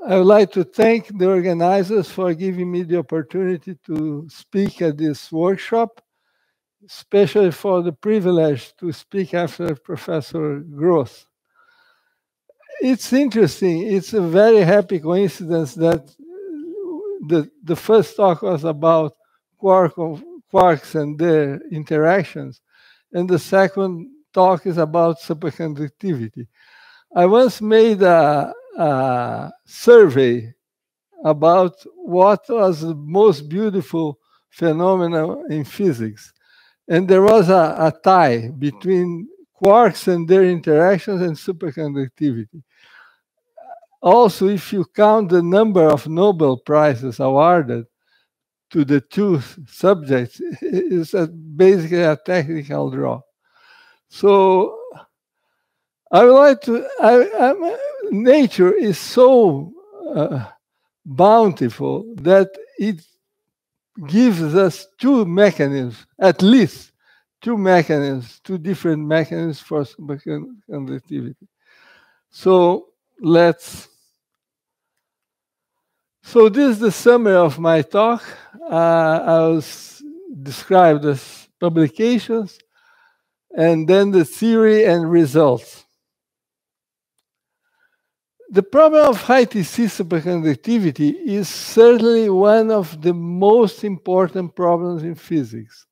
I would like to thank the organizers for giving me the opportunity to speak at this workshop, especially for the privilege to speak after Professor Gross. It's interesting. It's a very happy coincidence that the first talk was about quarks and their interactions, and the second talk is about superconductivity. I once made a survey about what was the most beautiful phenomenon in physics. And there was a tie between quarks and their interactions and superconductivity. Also, if you count the number of Nobel Prizes awarded to the two subjects, it's basically a technical draw. So I would like to, nature is so bountiful that it gives us two mechanisms, at least two different mechanisms for superconductivity. So so this is the summary of my talk. I was described as publications and then the theory and results. The problem of high TC superconductivity is certainly one of the most important problems in physics.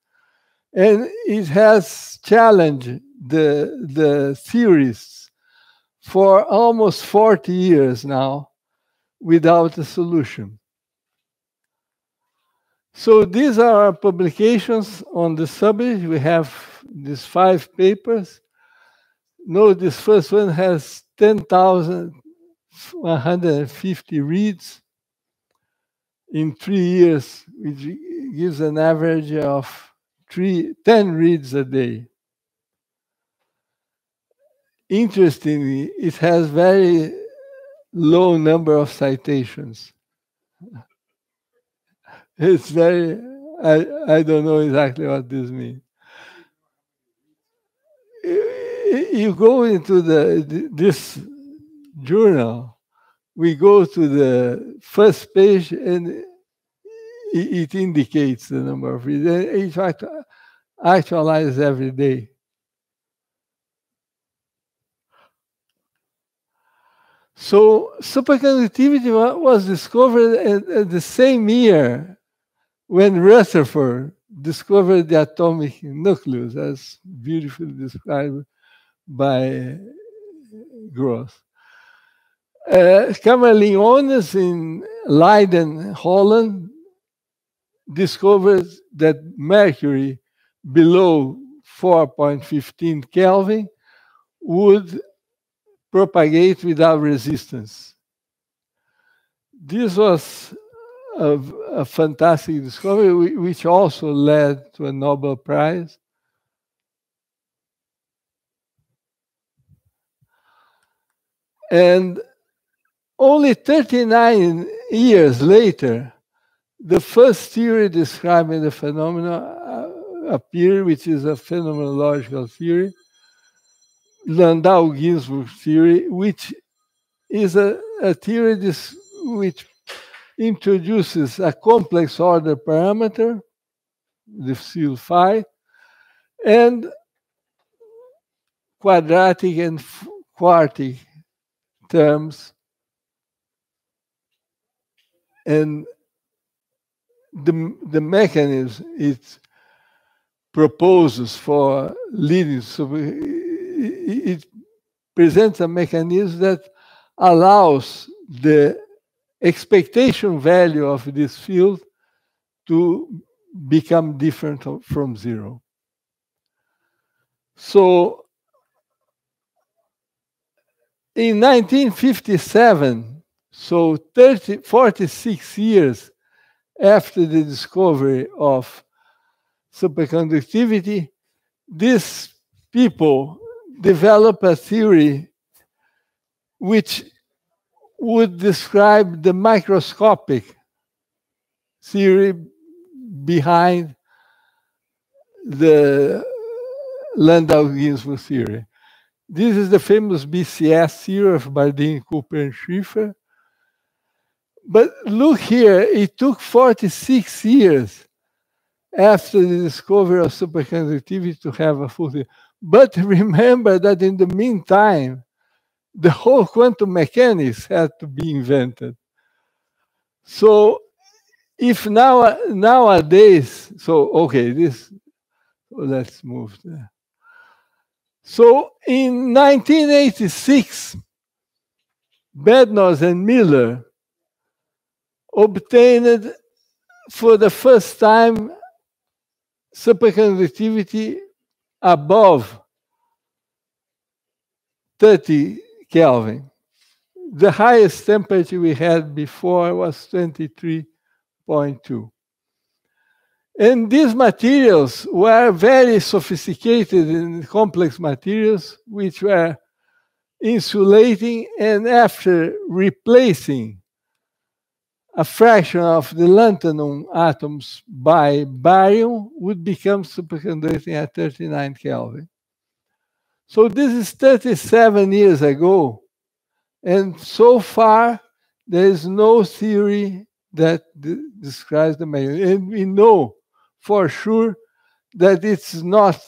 And it has challenged the theorists for almost 40 years now without a solution. So these are our publications on the subject. We have these 5 papers. Note this first one has 10,150 reads in 3 years, which gives an average of 10 reads a day. Interestingly, it has very low number of citations. It's very, I don't know exactly what this means. You go into this journal, we go to the first page and it indicates the number of reads. In fact, actualizes every day. So superconductivity was discovered at the same year when Rutherford discovered the atomic nucleus, as beautifully described by Gross. Camerlinghones in Leiden, Holland, discovered that mercury below 4.15 Kelvin would propagate without resistance. This was a fantastic discovery, which also led to a Nobel Prize. And only 39 years later, the first theory describing the phenomena appeared, which is a phenomenological theory, Landau-Ginzburg theory, which is a theory which introduces a complex order parameter, the field phi, and quadratic and quartic terms. And the mechanism it proposes for leading, so it presents a mechanism that allows the expectation value of this field to become different from zero. So in 1957, so 46 years after the discovery of superconductivity, these people develop a theory which would describe the microscopic theory behind the Landau-Ginzburg theory. This is the famous BCS theory of Bardeen, Cooper, and Schrieffer. But look here, it took 46 years after the discovery of superconductivity to have a full theory. But remember that in the meantime, the whole quantum mechanics had to be invented. So if nowadays, so okay, let's move there. So in 1986, Bednorz and Miller obtained for the first time superconductivity above 30 Kelvin. The highest temperature we had before was 23.2. And these materials were very sophisticated and complex materials, which were insulating, and after replacing a fraction of the lanthanum atoms by barium would become superconducting at 39 Kelvin. So this is 37 years ago, and so far there is no theory that describes the mechanism. And we know for sure that it's not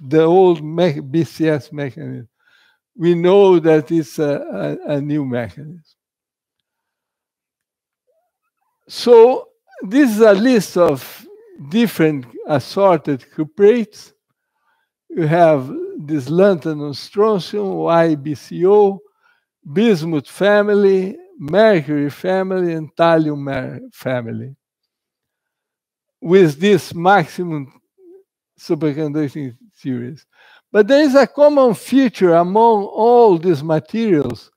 the old BCS mechanism. We know that it's a new mechanism. So this is a list of different assorted cuprates. You have this lanthanum strontium, YBCO, bismuth family, mercury family, and thallium family, with this maximum superconducting series. But there is a common feature among all these materials,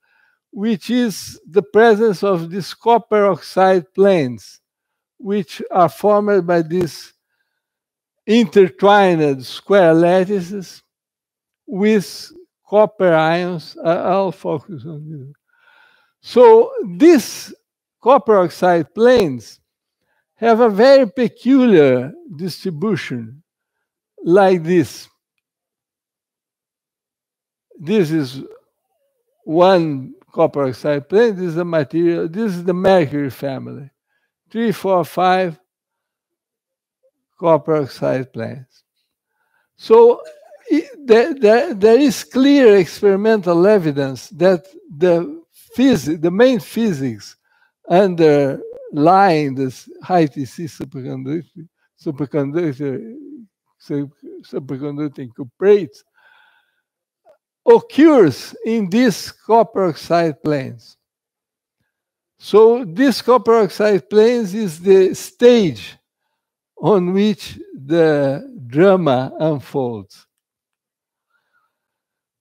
which is the presence of these copper oxide planes, which are formed by these intertwined square lattices with copper ions. I'll focus on this. So these copper oxide planes have a very peculiar distribution, like this. This is one copper oxide plane. This is the material. This is the mercury family. 3, 4, 5 copper oxide planes. So there is clear experimental evidence that the main physics underlying this high TC superconducting cuprates occurs in these copper oxide planes. So this copper oxide planes is the stage on which the drama unfolds.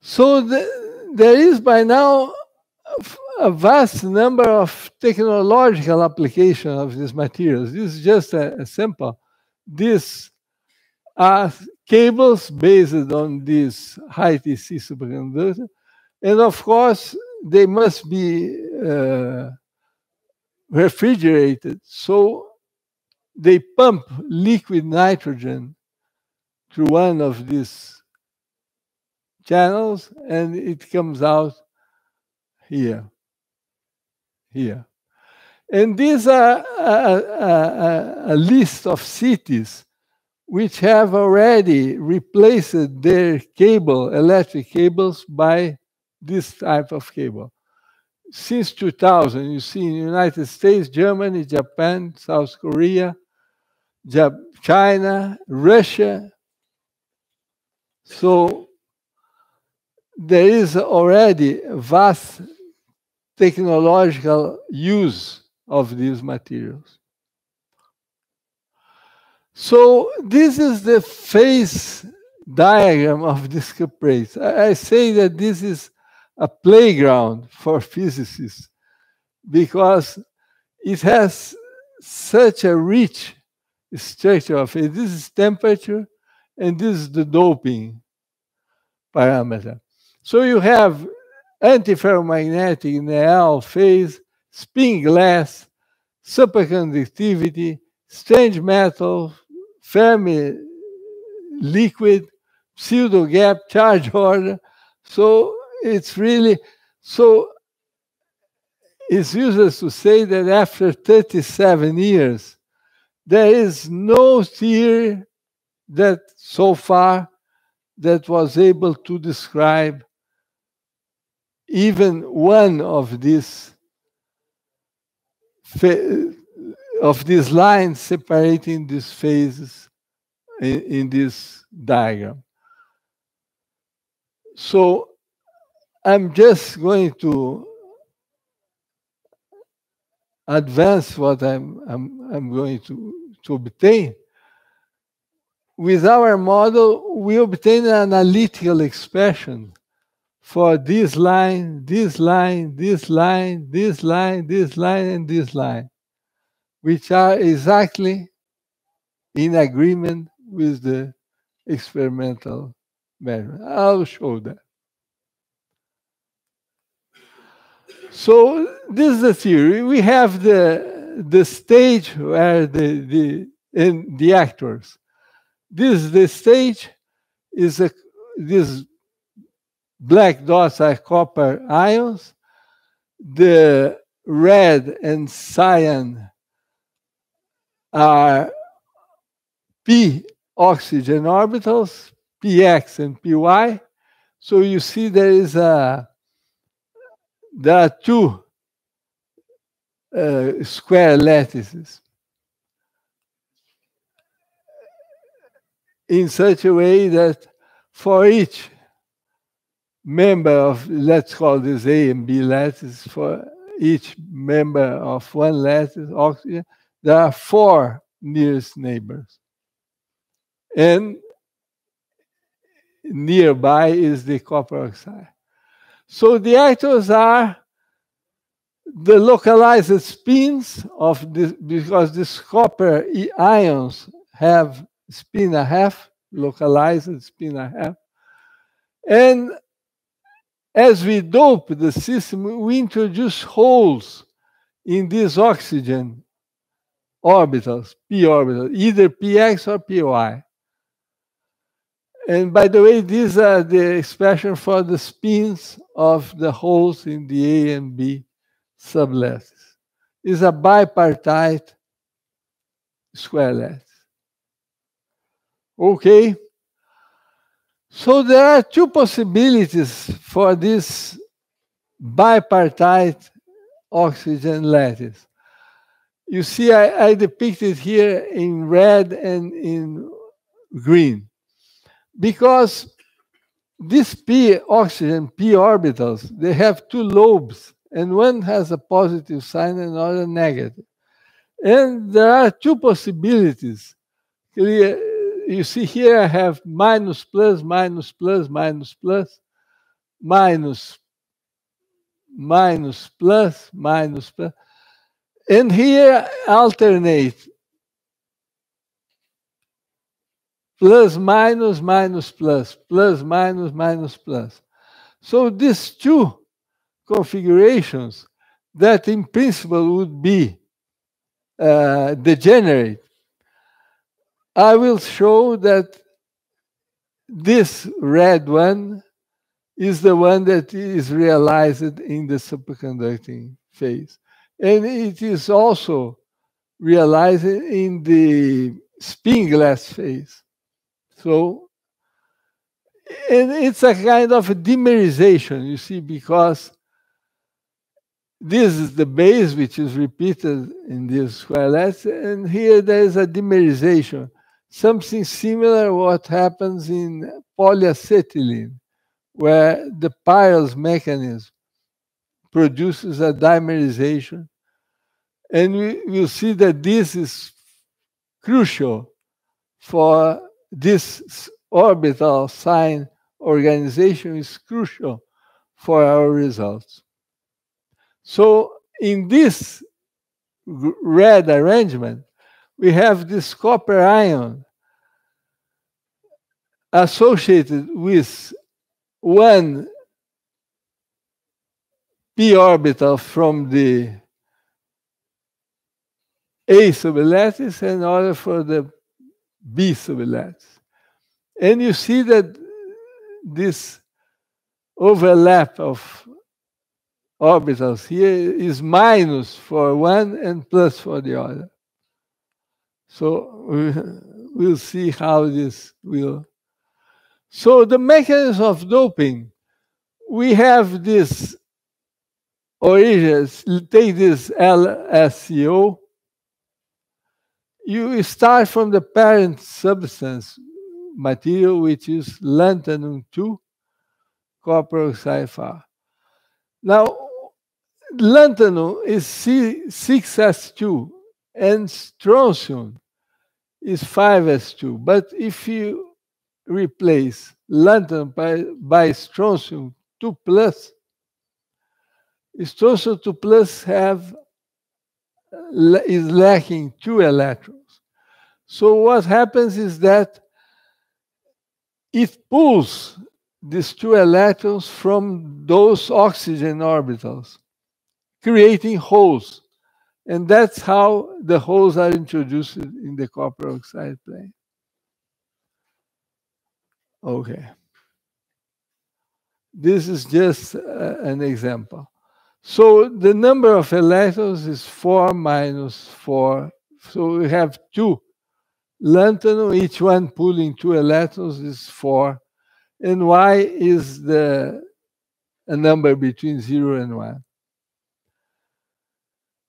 So there is by now a vast number of technological applications of these materials. This is just a sample. These are cables based on this high TC superconductor. And of course, they must be refrigerated. So they pump liquid nitrogen through one of these channels, and it comes out here. And these are a list of cities which have already replaced their electric cables by this type of cable. Since 2000, you see in the United States, Germany, Japan, South Korea, China, Russia. So there is already vast technological use of these materials. So this is the phase diagram of this cuprates. I say that this is a playground for physicists because it has such a rich structure of it. This is temperature, and this is the doping parameter. So you have antiferromagnetic Néel phase, spin glass, superconductivity, strange metal, Fermi liquid, pseudo gap, charge order. So it's really, so it's useless to say that after 37 years, there is no theory that so far that was able to describe even one of these lines separating these phases in this diagram. So I'm just going to advance what I'm going to obtain. With our model, we obtain an analytical expression for this line, this line, this line, this line, this line, and this line, which are exactly in agreement with the experimental measurement. I'll show that. So this is the theory. We have the stage where the actors. This is the stage. These black dots are copper ions. The red and cyan are p oxygen orbitals, px and py. So you see there are two square lattices in such a way that for each member of, let's call this A and B lattice, for each member of one lattice, oxygen, there are 4 nearest neighbors. And nearby is the copper oxide. So the actors are the localized spins of this, because these copper ions have spin a half, localized spin a half. And as we dope the system, we introduce holes in these oxygen orbitals, p orbitals, either px or py. And by the way, these are the expression for the spins of the holes in the A and B sublattice. It's a bipartite square lattice. Okay. So there are 2 possibilities for this bipartite oxygen lattice. You see, I depicted here in red and in green. Because these p oxygen, p orbitals, they have 2 lobes, and one has a positive sign and another negative. And there are 2 possibilities. You see here I have minus, plus, minus, plus, minus, plus, minus, minus, plus, minus, plus. And here alternate plus, minus, minus, plus, plus, minus, minus, plus. So these 2 configurations that in principle would be degenerate, I will show that this red one is the one that is realized in the superconducting phase. And it is also realized in the spin glass phase. So, and it's a kind of a dimerization, you see, because this is the base, which is repeated in this square lattice, and here there is a dimerization. Something similar what happens in polyacetylene, where the Peierls mechanism produces a dimerization. And we will see that this is crucial for this orbital sign organization is crucial for our results. So in this red arrangement, we have this copper ion associated with one p orbital from the A sublattice and other for the B sublattice. And you see that this overlap of orbitals here is minus for one and plus for the other. So we'll see how this will. So the mechanism of doping, we have this origins, take this LSCO, you start from the parent substance material, which is lanthanum 2, copper oxide 5. Now, lanthanum is C6S2 and strontium is 5S2. But if you replace lanthanum by strontium 2 plus, strontium 2 plus is lacking 2 electrons. So what happens is that it pulls these 2 electrons from those oxygen orbitals, creating holes. And that's how the holes are introduced in the copper oxide plane. Okay. This is just an example. So the number of electrons is 4 minus 4. So we have 2 lanthanum, each one pulling 2 electrons is 4. And Y is a number between 0 and 1.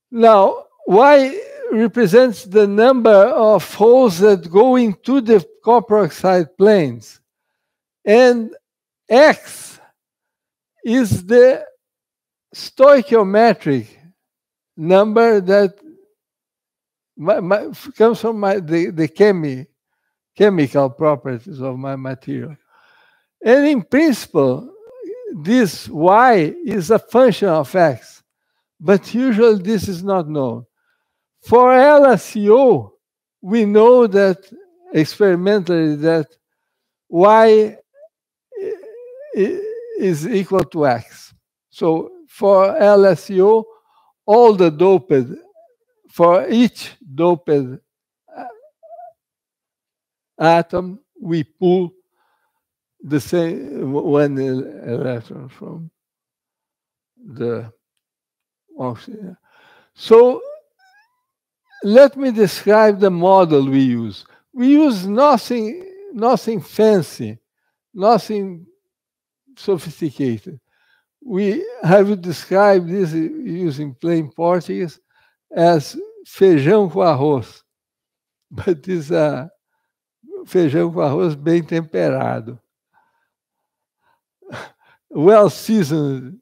Now, Y represents the number of holes that go into the copper oxide planes. And X is the stoichiometric number that comes from the chemical properties of my material. And in principle, this Y is a function of X, but usually this is not known. For LSCO, we know that experimentally that Y is equal to X. So for LSCO, all the doped, for each doped atom, we pull the same one electron from the oxygen. So let me describe the model we use. We use nothing fancy, nothing sophisticated. We have described this using plain Portuguese as feijão com arroz. But this is feijão com arroz bem temperado. Well seasoned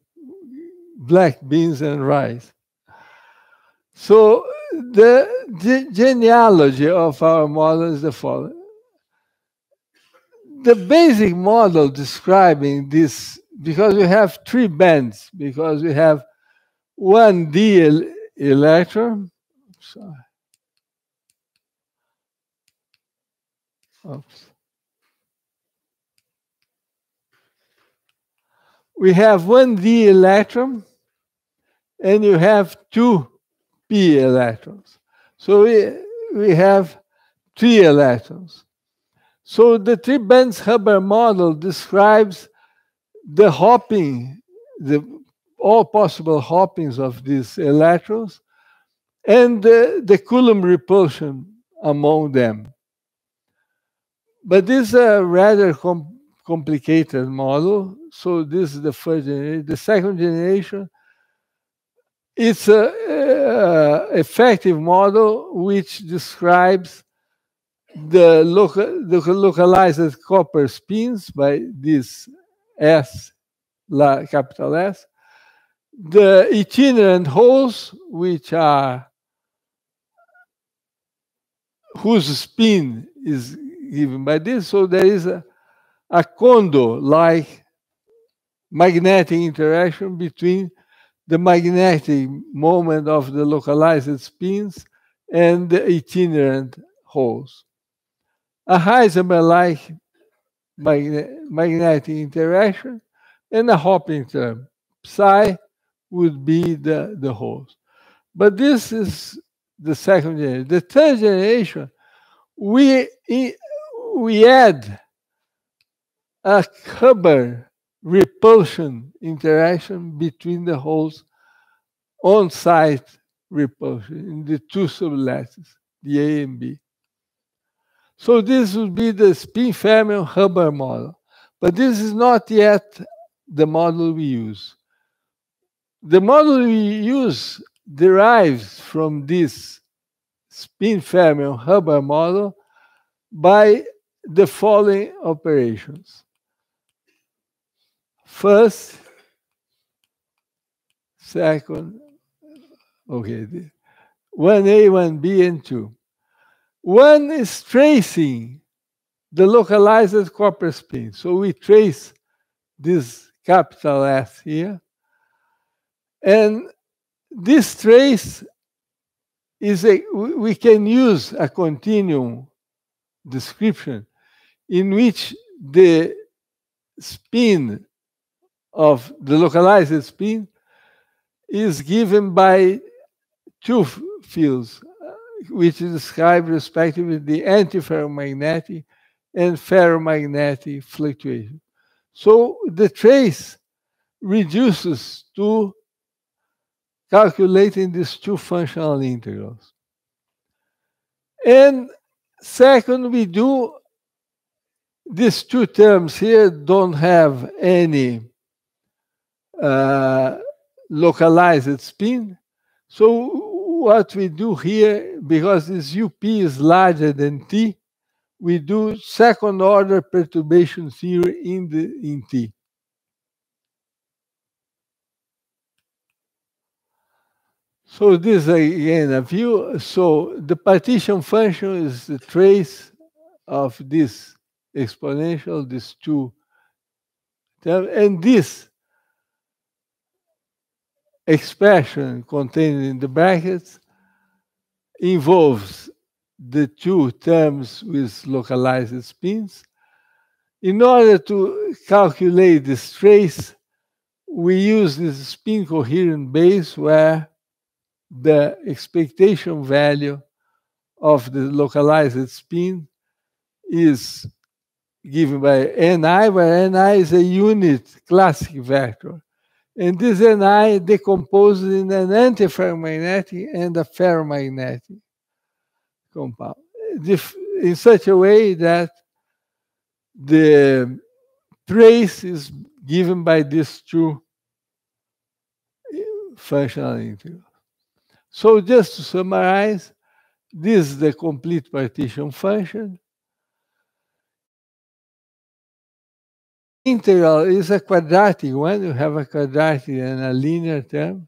black beans and rice. So the genealogy of our model is the following. The basic model describing this, because we have 3 bands, because we have 1d electron. Sorry. Oops. We have 1d electron, and you have 2 p electrons. So we have 3 electrons. So the 3 bands Hubbard model describes the hopping, all possible hoppings of these electrons, and the Coulomb repulsion among them. But this is a rather complicated model. So this is the first generation. The second generation, it's an effective model which describes the localized copper spins by this S, capital S, the itinerant holes, whose spin is given by this. So there is a Kondo-like magnetic interaction between the magnetic moment of the localized spins and the itinerant holes. A Heisenberg-like magnetic interaction and a hopping term. Psi would be the holes. But this is the second generation. The third generation, we add a Hubbard repulsion interaction between the holes, on-site repulsion in the two sublattices, the A and B. So this would be the spin-fermion-Hubbard model. But this is not yet the model we use. The model we use derives from this spin-fermion-Hubbard model by the following operations. First, second, okay, 1A, 1B, and 2. One is tracing the localized copper spin. So we trace this capital S here. And this trace is we can use a continuum description in which the spin of the localized spin is given by two fields, which describe respectively the antiferromagnetic and ferromagnetic fluctuation. So the trace reduces to calculating these two functional integrals. And second, we do these two terms here don't have any localized spin. So what we do here, because this UP is larger than T, we do second order perturbation theory in T. So this again a view. So the partition function is the trace of this exponential, these two terms, and this expression contained in the brackets involves the two terms with localized spins. In order to calculate this trace, we use this spin coherent base where the expectation value of the localized spin is given by Ni, where Ni is a unit classic vector. And this Ni decomposes in an antiferromagnetic and a ferromagnetic compound in such a way that the trace is given by these two functional integrals. So just to summarize, this is the complete partition function. Integral is a quadratic one. You have a quadratic and a linear term.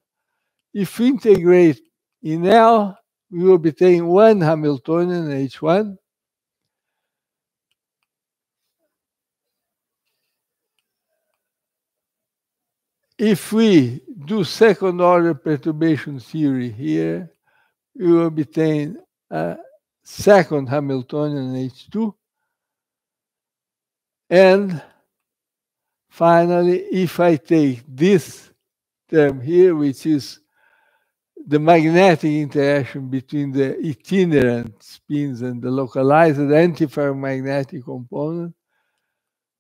If we integrate in L, we will obtain 1 Hamiltonian H1. If we do second order perturbation theory here, we will obtain a second Hamiltonian H2. And finally, if I take this term here, which is the magnetic interaction between the itinerant spins and the localized antiferromagnetic component,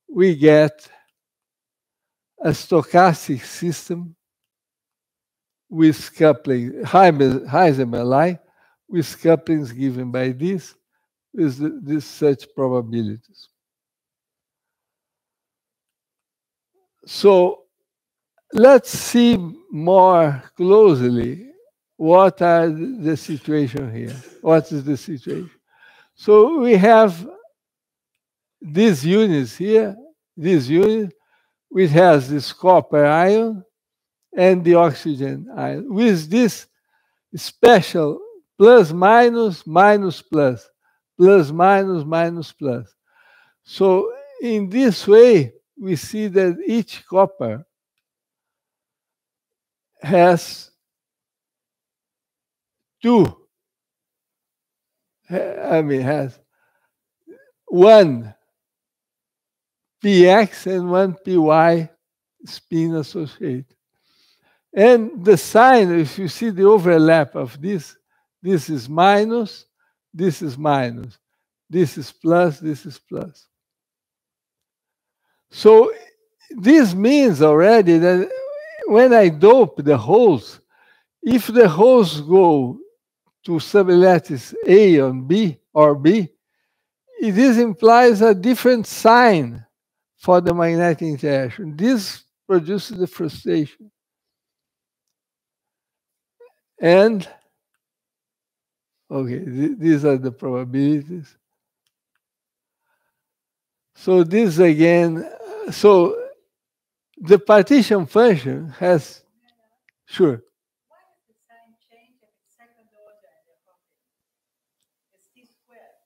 we get a stochastic system with coupling, Heisenberg-like, with couplings given by this, with this such probabilities. So let's see more closely what are the situation here. What is the situation? So we have these units here, this unit, which has this copper ion and the oxygen ion, with this special plus minus minus plus, plus minus minus plus. So in this way, we see that each copper has has one px and one py spin associated. And the sign, if you see the overlap of this is minus, this is minus, this is plus, this is plus. So this means already that when I dope the holes, if the holes go to sublattice A on B or B, this implies a different sign for the magnetic interaction. This produces the frustration. And, okay, these are the probabilities. So this again, so the partition function has, sure. Why does the sign change if it's second order and the hopping? It's t squared.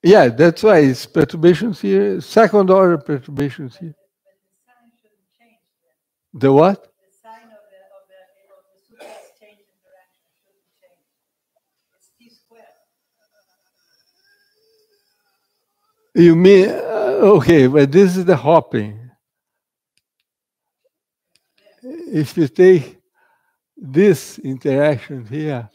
Yeah, that's why it's perturbations here, second order perturbations here. But the sign shouldn't change then. The what? The sign of the super's change in direction shouldn't change. It's t squared. You mean, okay, but this is the hopping. If you take this interaction here,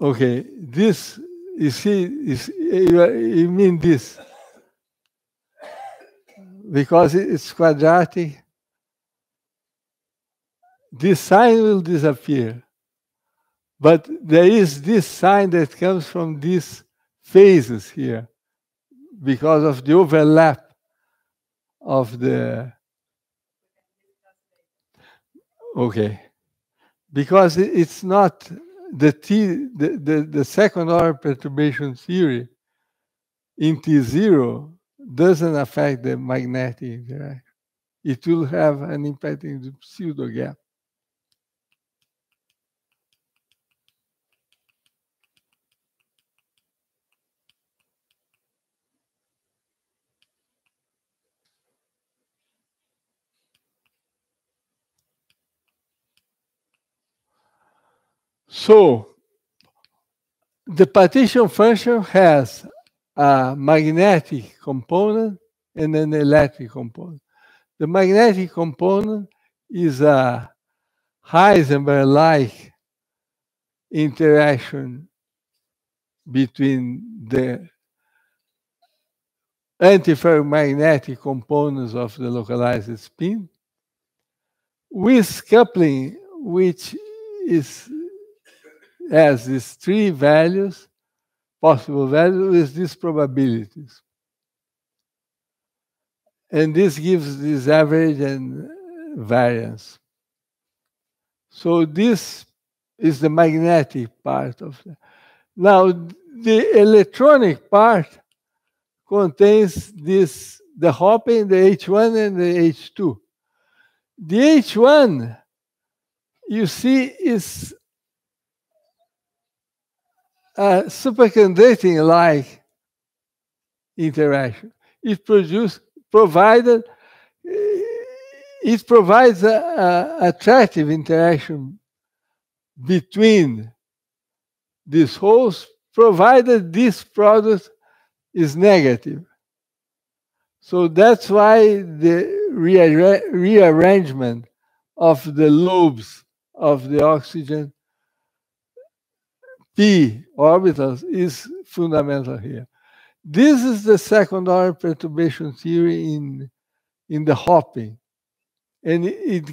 okay, this, you see, you mean this, because it's quadratic, this sign will disappear. But there is this sign that comes from these phases here because of the overlap of the, okay, because it's not the second order perturbation theory in T0 doesn't affect the magnetic interaction. It will have an impact in the pseudo gap. So the partition function has a magnetic component and an electric component. The magnetic component is a Heisenberg-like interaction between the antiferromagnetic components of the localized spin with coupling, which has these three values, possible values, with these probabilities. And this gives this average and variance. So this is the magnetic part of it. Now, the electronic part contains this, the hopping, the H1 and the H2. The H1, you see, is a superconducting-like interaction. It provides an attractive interaction between these holes, provided this product is negative. So that's why the rearrangement of the lobes of the oxygen p orbitals is fundamental here. This is the second order perturbation theory in the hopping. And it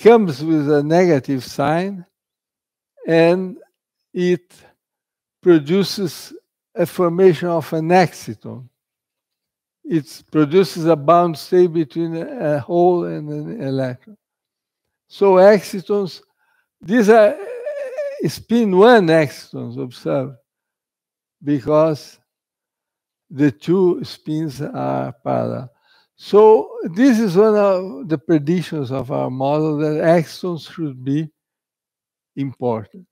comes with a negative sign, and it produces a formation of an exciton. It produces a bound state between a hole and an electron. So excitons, these are spin 1 excitons, observe, because the two spins are parallel. So this is one of the predictions of our model, that excitons should be important.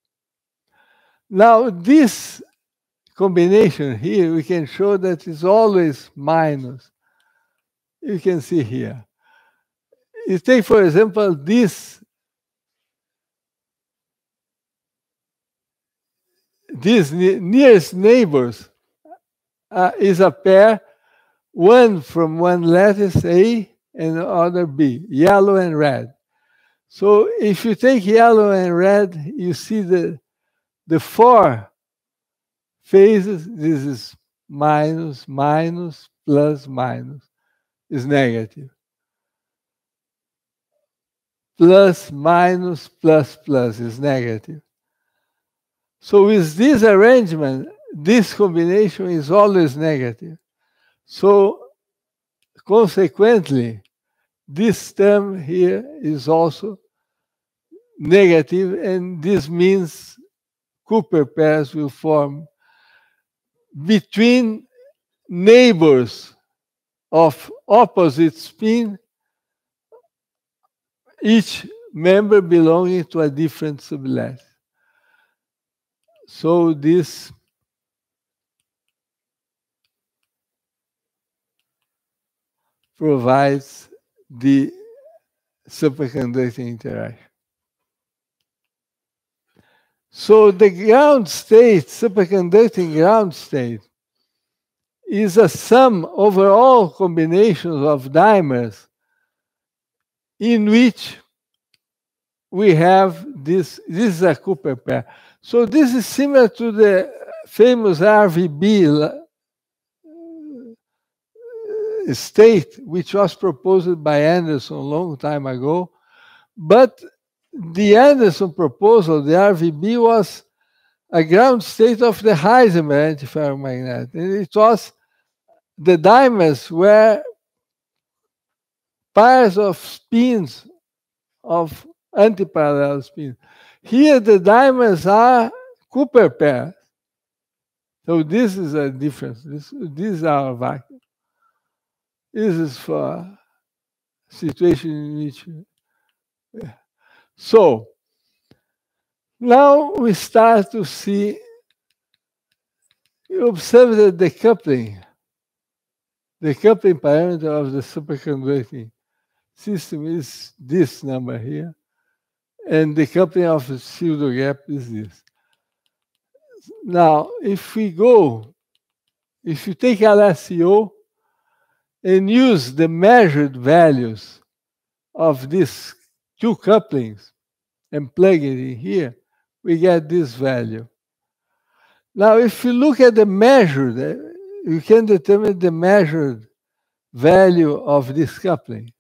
Now, this combination here, we can show that it's always minus. You can see here. You take, for example, these nearest neighbors is a pair, one from one lattice A and the other B, yellow and red. So if you take yellow and red, you see the The 4 phases, this is minus, minus, plus, minus, is negative. Plus, minus, plus, plus is negative. So with this arrangement, this combination is always negative. So consequently, this term here is also negative, and this means Cooper pairs will form between neighbors of opposite spin, each member belonging to a different sublattice. So this provides the superconducting interaction. So the ground state, superconducting ground state, is a sum over all combinations of dimers in which we have this. This is a Cooper pair. So this is similar to the famous RVB state, which was proposed by Anderson a long time ago. But the Anderson proposal, the RVB, was a ground state of the Heisenberg antiferromagnet. And it was the dimers were pairs of spins, of antiparallel spins. Here the dimers are Cooper pairs. So this is a difference. This is our vacuum. This is for a situation in which. So now we start to see, you observe that the coupling parameter of the superconducting system is this number here, and the coupling of the pseudo gap is this. Now, if you take LSCO and use the measured values of these two couplings and plug it in here, we get this value. Now, if you look at the measured, you can determine the measured value of this coupling.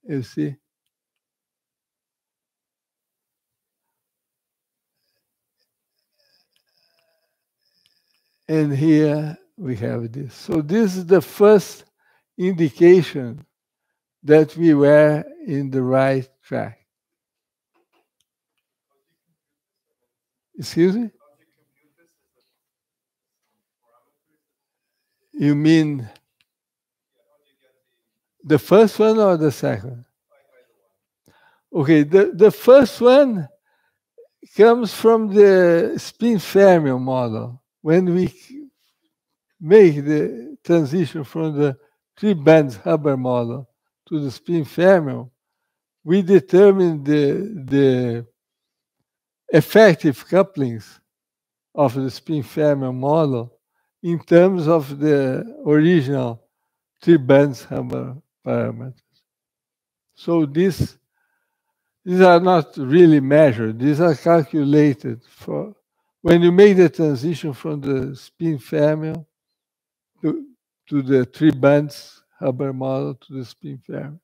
You see? And here we have this. So this is the first indication that we were in the right track. Excuse me? You mean the first one or the second? Okay, the first one comes from the spin fermion model. When we make the transition from the 3 bands Hubbard model to the spin fermion, we determine the effective couplings of the spin fermion model in terms of the original 3 bands Hubbard parameters. So these are not really measured. These are calculated for when you make the transition from the spin fermion to the 3 bands Hubbard model to the spin fermion.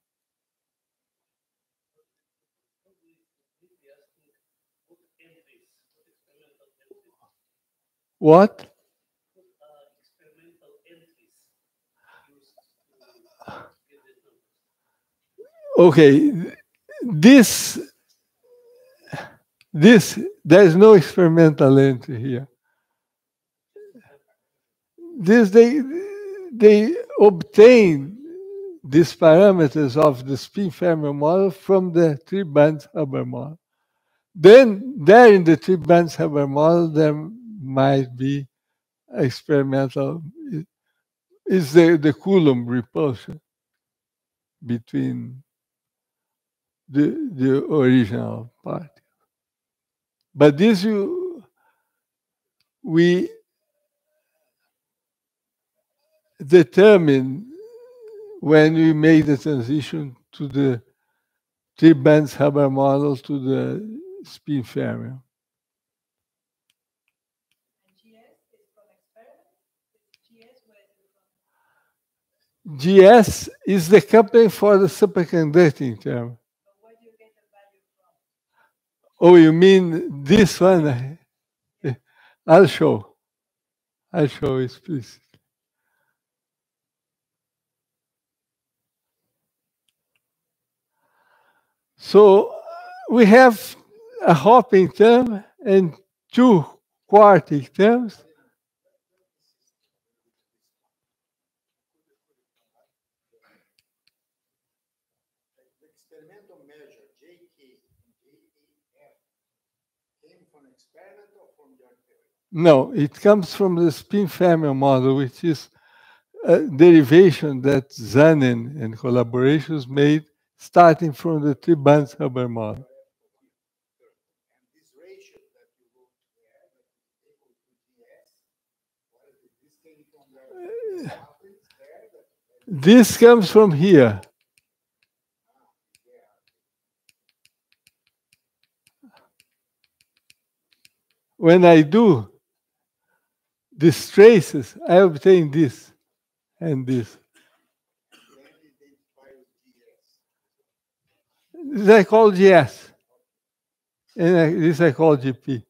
What? Okay, this there is no experimental entry here. This they obtain these parameters of the spin fermion model from the 3 bands Hubbard model. Then there in the 3 bands Hubbard model there might be experimental. Is the Coulomb repulsion between the original part. But this we determine when we make the transition to the 3 bands Hubbard model to the spin fermion. GS is the coupling for the superconducting term. So where do you get the value from? Oh, you mean this one? I'll show. I'll show it, please. So we have a hopping term and two quartic terms. The experimental measure JK and JAF came from experiment or from your theory? No, it comes from the spin fermion model, which is a derivation that Zanin and collaborations made starting from the three-bands-Hubbard model. And this ratio that you wrote there, that is equal to GS, what is it? This came from your couplings there? This comes from here. When I do these traces, I obtain this and this. This I call GS, and this I call GP.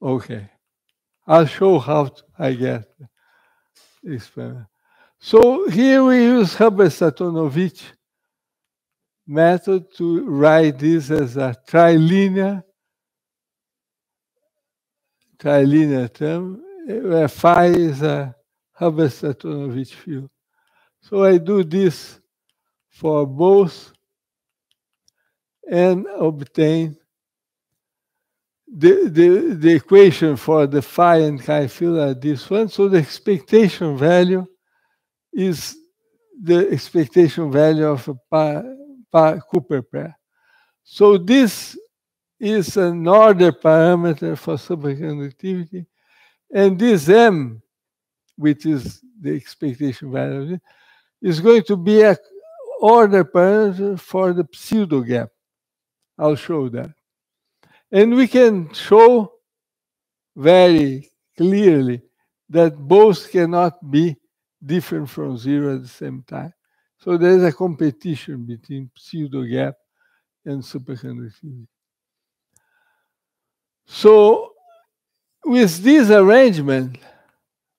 Okay, I'll show how I get the experiment. So here we use Hubbard-Satonovich method to write this as a trilinear term, where phi is a Hubbard-Satonovich field. So I do this for both and obtain the equation for the phi and chi field are this one. So the expectation value is the expectation value of a Cooper pair. So this is an order parameter for superconductivity, and this M, which is the expectation value, is going to be an order parameter for the pseudo gap. I'll show that. And we can show very clearly that both cannot be different from zero at the same time. So there is a competition between pseudo gap and superconductivity. So with this arrangement,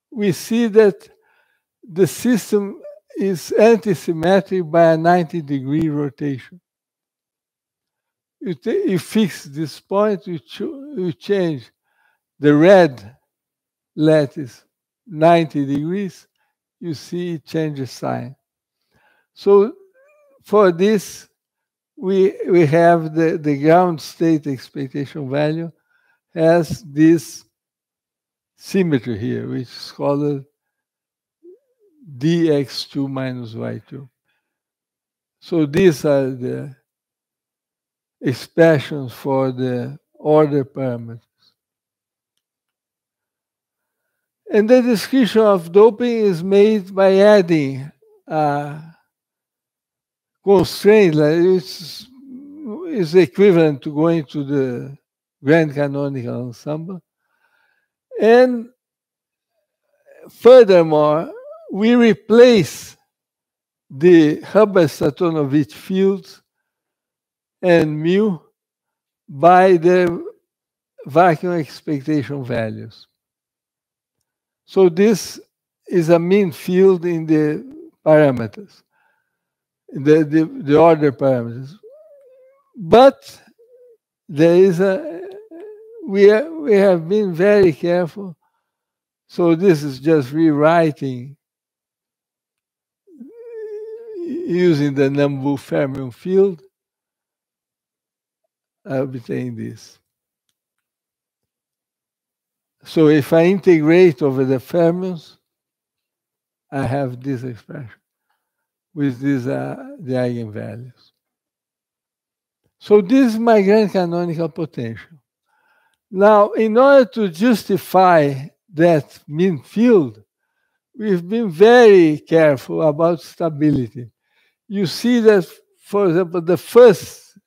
we see that the system is antisymmetric by a 90-degree rotation. You fix this point, you change the red lattice 90 degrees, you see it changes sign. So for this, we have the ground state expectation value has this symmetry here, which is called dx2 minus y2. So these are the expressions for the order parameters. And the description of doping is made by adding a constraint, like it's equivalent to going to the grand canonical ensemble. And furthermore, we replace the Hubbard-Satonovich fields and mu by the vacuum expectation values. So this is a mean field in the parameters, the order parameters. But there is we have been very careful. So this is just rewriting using the Nambu fermion field. I obtain this. So if I integrate over the fermions, I have this expression with these the eigenvalues. So this is my grand canonical potential. Now, in order to justify that mean field, we've been very careful about stability. You see that, for example, the first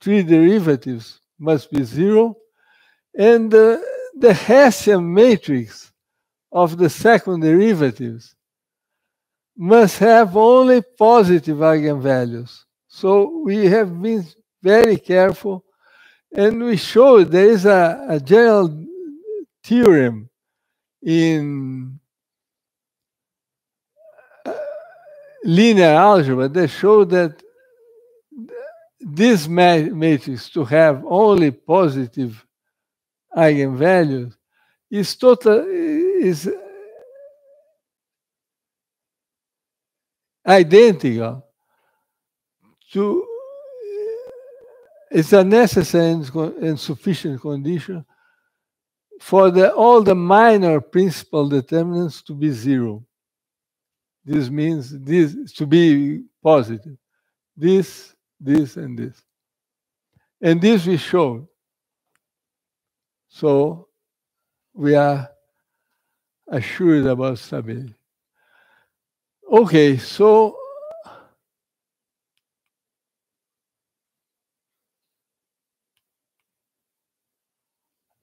three derivatives must be zero, and the Hessian matrix of the second derivatives must have only positive eigenvalues. So we have been very careful, and we showed there is a general theorem in linear algebra that show that this matrix to have only positive eigenvalues is identical to, it's a necessary and sufficient condition for all the minor principal determinants to be zero. This means this to be positive. This, and this. And this we showed. So we are assured about stability. Okay, so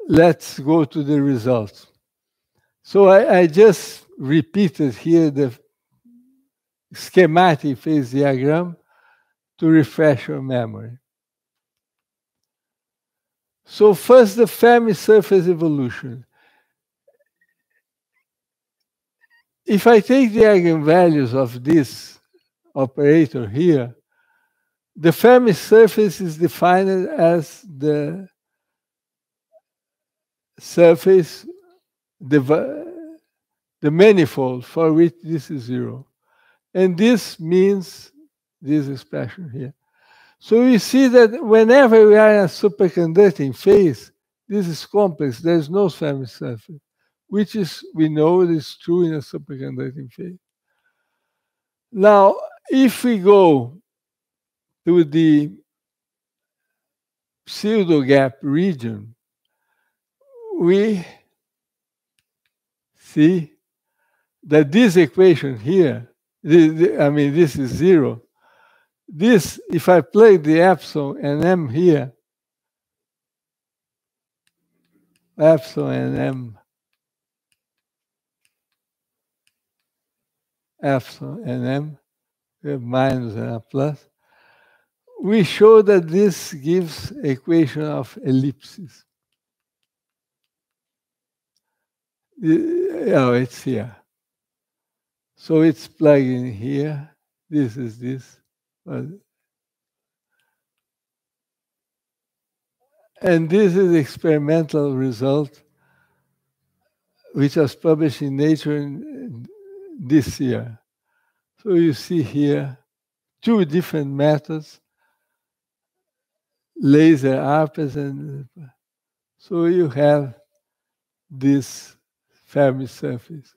let's go to the results. So I just repeated here the schematic phase diagram to refresh your memory. So first, the Fermi surface evolution. If I take the eigenvalues of this operator here, the Fermi surface is defined as the surface, the manifold for which this is zero. And this means this expression here. So you see that whenever we are in a superconducting phase, this is complex. There is no Fermi surface, which is, we know it is true in a superconducting phase. Now, if we go to the pseudo-gap region, we see that this equation here, I mean, this is zero. This, if I plug the epsilon and m here, epsilon and m, epsilon and m, we have minus and a plus, we show that this gives equation of ellipses. Oh, it's here. So it's plugged in here. This is this. And this is the experimental result which was published in Nature this year. So you see here two different methods, laser ARPAs, and so you have this Fermi surface.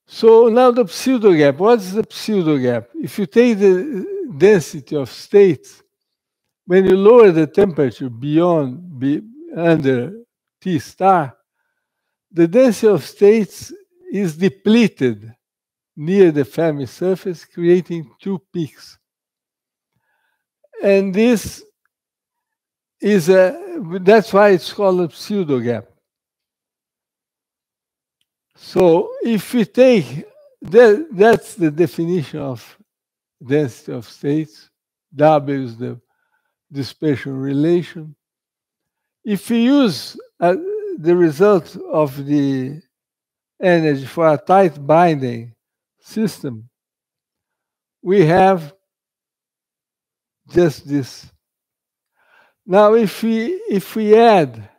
So now the pseudo gap. What is the pseudo gap? If you take the density of states, when you lower the temperature under T star, the density of states is depleted near the Fermi surface, creating two peaks. And this is that's why it's called a pseudo gap. So if we take that's the definition of density of states. W is the dispersion relation. If we use the result of the energy for a tight binding system, we have just this. Now, if we add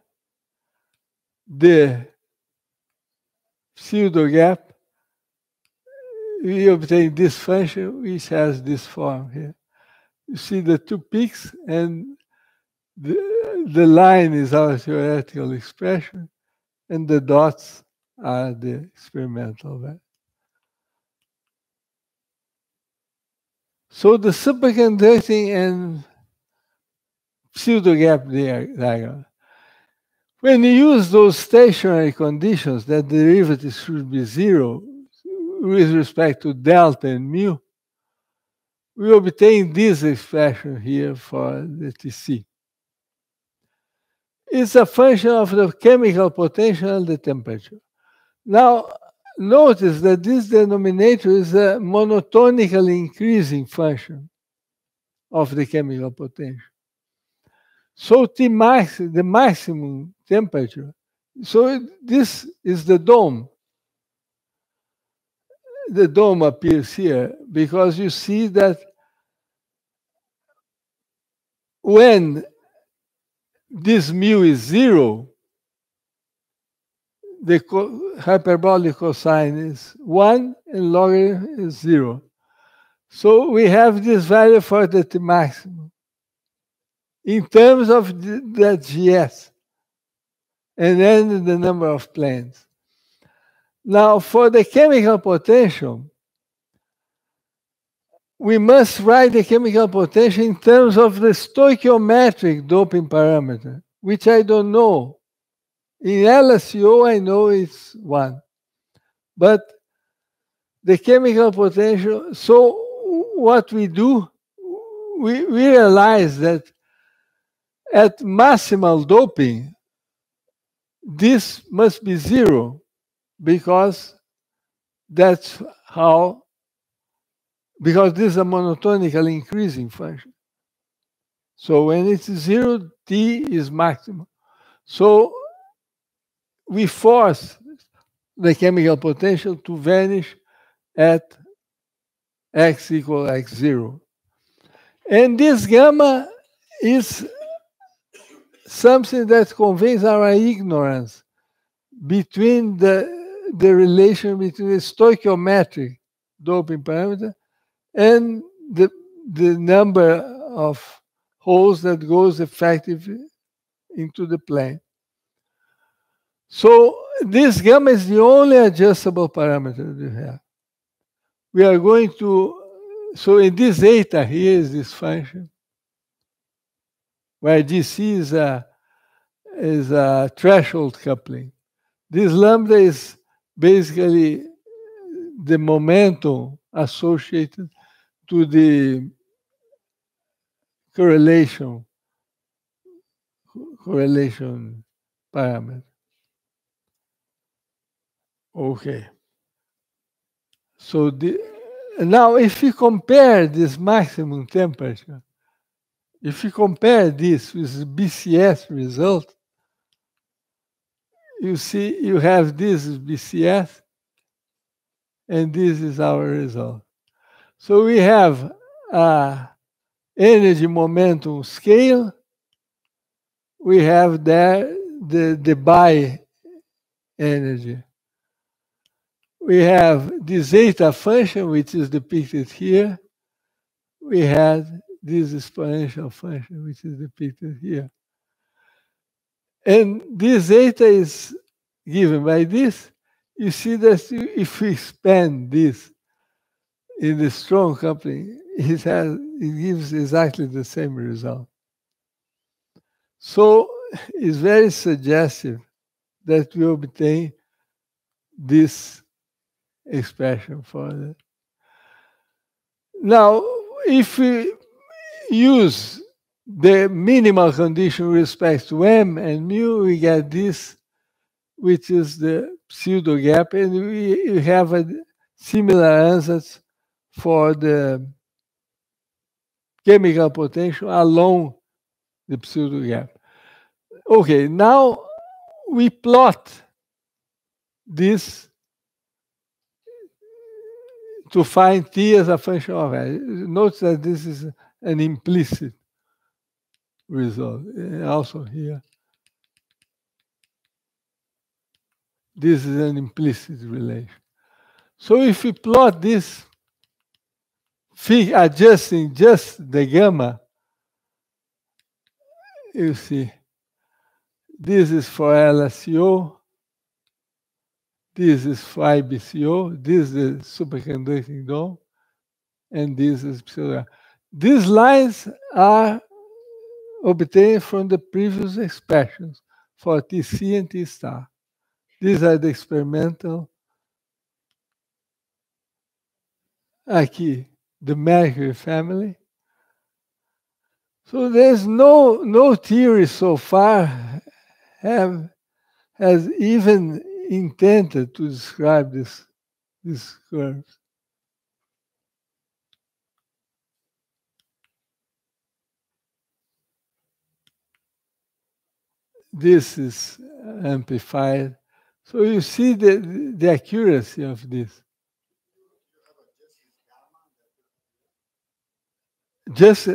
the pseudo gap, we obtain this function which has this form here. You see the two peaks, and the line is our theoretical expression, and the dots are the experimental value. So the superconducting and pseudo gap diagram. When you use those stationary conditions that the derivatives should be zero with respect to delta and mu, we obtain this expression here for the Tc. It's a function of the chemical potential and the temperature. Now, notice that this denominator is a monotonically increasing function of the chemical potential. So Tmax, the maximum temperature, so this is the dome. The dome appears here because you see that when this mu is 0, the hyperbolic cosine is 1 and logarithm is 0. So we have this value for the T maximum in terms of the GS and then the number of planes. Now, for the chemical potential, we must write the chemical potential in terms of the stoichiometric doping parameter, which I don't know. In LSCO, I know it's 1. But the chemical potential, so what we do, we realize that at maximal doping, this must be 0 because that's how, because this is a monotonically increasing function. So when it's 0, T is maximum. So we force the chemical potential to vanish at x equals x0. And this gamma is something that conveys our ignorance between the relation between the stoichiometric doping parameter and the number of holes that goes effectively into the plane. So this gamma is the only adjustable parameter we have. We are going to, so in this eta here is this function, where DC is a threshold coupling. This lambda is basically the momentum associated to the correlation parameter. Okay. So now if we compare this maximum temperature, if we compare this with BCS result, you see you have this is BCS and this is our result. So we have a energy momentum scale. We have there the bi energy. We have this zeta function, which is depicted here. We had this exponential function, which is depicted here. And this zeta is given by this. You see that if we expand this in the strong coupling, it gives exactly the same result. So it's very suggestive that we obtain this expression for that. Now, if we use the minimal condition with respect to m and mu, we get this, which is the pseudo gap, and we have a similar answers for the chemical potential along the pseudo gap. Okay, now we plot this to find t as a function of l. Note that this is an implicit result. Also here, this is an implicit relation. So if we plot this, adjusting just the gamma, you see, this is for LSCO, this is for IBCO, this is the superconducting dome, and this is pseudo. These lines are obtained from the previous expressions for Tc and T star. These are the experimental. Aqui, the mercury family. So there's no theory so far has even intended to describe this curve. This is amplified. So you see the accuracy of this. Just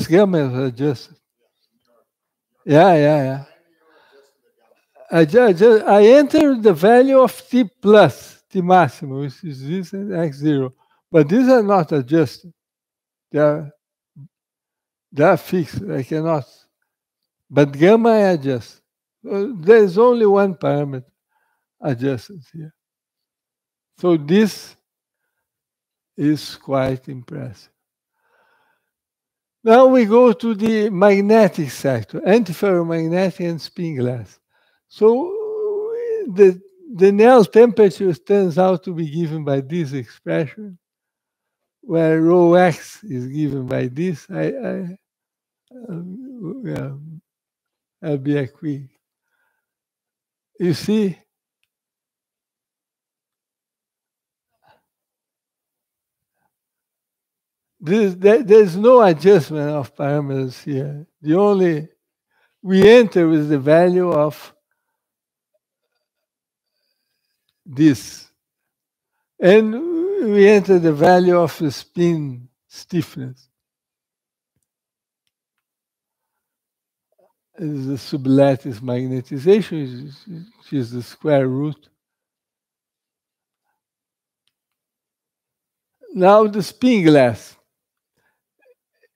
gamma is adjusted. Yeah. I entered the value of t plus, t maximum, which is this and x0. But these are not adjusted. They are fixed. I cannot. But gamma I adjust. There is only one parameter adjusted here. So this is quite impressive. Now we go to the magnetic sector, antiferromagnetic and spin glass. So the Néel temperature turns out to be given by this expression, where rho x is given by this. I'll be a quick. You see, there's no adjustment of parameters here. We enter with the value of this. And we enter the value of the spin stiffness. This is the sublattice magnetization, which is the square root. Now the spin glass.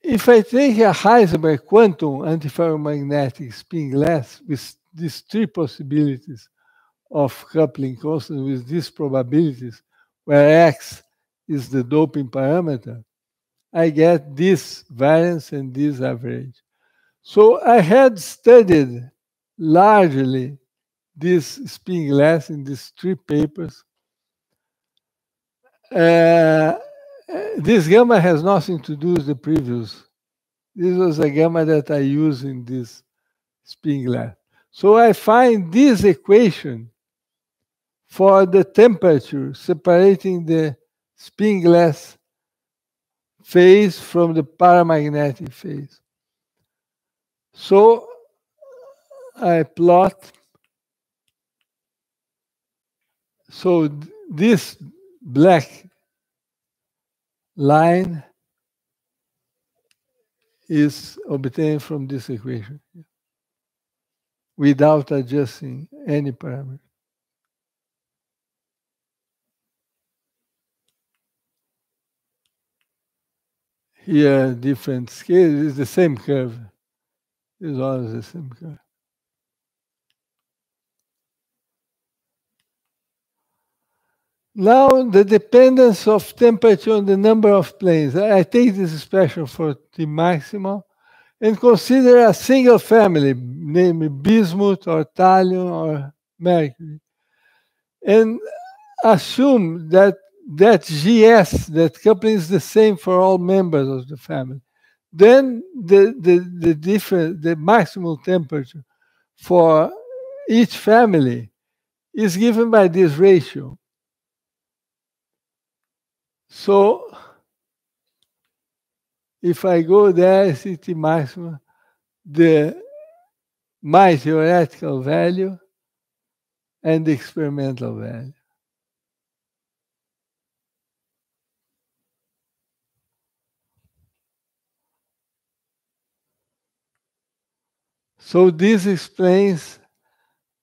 If I take a Heisenberg quantum antiferromagnetic spin glass with these three possibilities of coupling constant with these probabilities, where x is the doping parameter, I get this variance and this average. So I had studied largely this spin glass in these three papers. This gamma has nothing to do with the previous. This was a gamma that I used in this spin glass. So I find this equation for the temperature separating the spin glass phase from the paramagnetic phase. So I plot. So this black line is obtained from this equation without adjusting any parameter. Here, different scales. It's the same curve. It's always the same curve. Now, the dependence of temperature on the number of planes. I take this expression for T maximum and consider a single family, namely bismuth or thallium or mercury, and assume that GS, that coupling is the same for all members of the family. Then the maximum temperature for each family is given by this ratio. So if I go there, I see T maximum, my theoretical value and the experimental value. So this explains